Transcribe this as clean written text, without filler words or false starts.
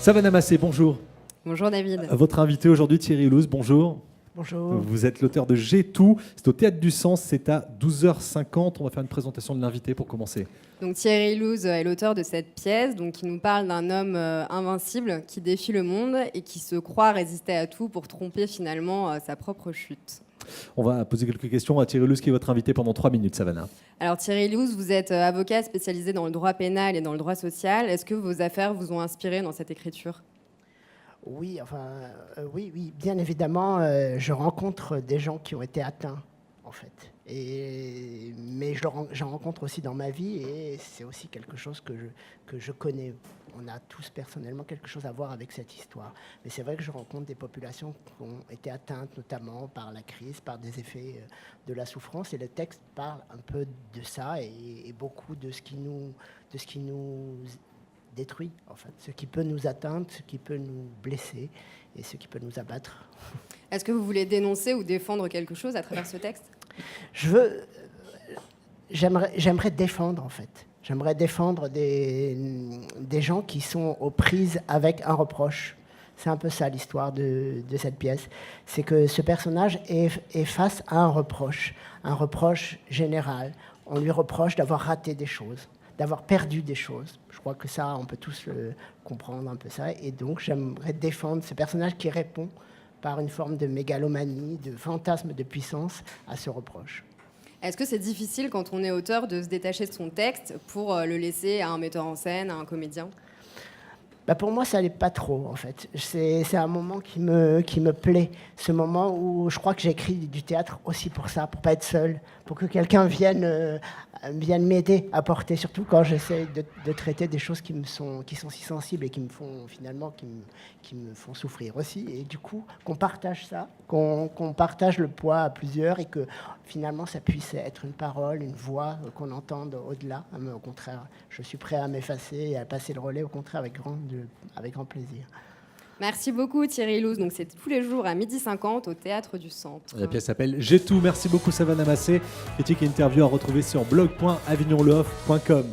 Savannah Massé, bonjour. Bonjour David. Votre invité aujourd'hui, Thierry Louz, bonjour. Bonjour. Vous êtes l'auteur de J'ai tout. C'est au Théâtre du Sens, c'est à 12h50. On va faire une présentation de l'invité pour commencer. Donc Thierry Louz est l'auteur de cette pièce qui nous parle d'un homme invincible qui défie le monde et qui se croit résister à tout pour tromper finalement sa propre chute. On va poser quelques questions à Thierry Louz qui est votre invité pendant 3 minutes, Savannah. Alors Thierry Louz, vous êtes avocat spécialisé dans le droit pénal et dans le droit social. Est-ce que vos affaires vous ont inspiré dans cette écriture ? Oui, oui, bien évidemment, je rencontre des gens qui ont été atteints, en fait. Mais j'en rencontre aussi dans ma vie et c'est aussi quelque chose que je connais. On a tous personnellement quelque chose à voir avec cette histoire. Mais c'est vrai que je rencontre des populations qui ont été atteintes notamment par la crise, par des effets de la souffrance. Et le texte parle un peu de ça et beaucoup de ce qui nous détruit, en fait. Ce qui peut nous atteindre, ce qui peut nous blesser et ce qui peut nous abattre. Est-ce que vous voulez dénoncer ou défendre quelque chose à travers ce texte ? J'aimerais défendre, en fait. J'aimerais défendre des gens qui sont aux prises avec un reproche. C'est un peu ça l'histoire de cette pièce. C'est que ce personnage est face à un reproche général. On lui reproche d'avoir raté des choses, d'avoir perdu des choses. Je crois que ça, on peut tous le comprendre un peu ça. Et donc, j'aimerais défendre ce personnage qui répond par une forme de mégalomanie, de fantasme de puissance à ce reproche. Est-ce que c'est difficile quand on est auteur de se détacher de son texte pour le laisser à un metteur en scène, à un comédien ? Pour moi, ça n'est pas trop, en fait. C'est un moment qui me plaît. Ce moment où je crois que j'écris du théâtre aussi pour ça, pour pas être seul, pour que quelqu'un vienne m'aider à porter, surtout quand j'essaie de traiter des choses qui sont si sensibles et qui me font souffrir aussi. Et du coup, qu'on partage ça, qu'on partage le poids à plusieurs et que finalement ça puisse être une parole, une voix qu'on entende au-delà. Au contraire, je suis prêt à m'effacer et à passer le relais, au contraire, avec grand plaisir. Merci beaucoup Thierry Louz. Donc c'est tous les jours à 12h50 au Théâtre du Centre. La pièce s'appelle J'ai tout. Merci beaucoup Savannah Massé. Critique et interview à retrouver sur blog.avignonleoff.com.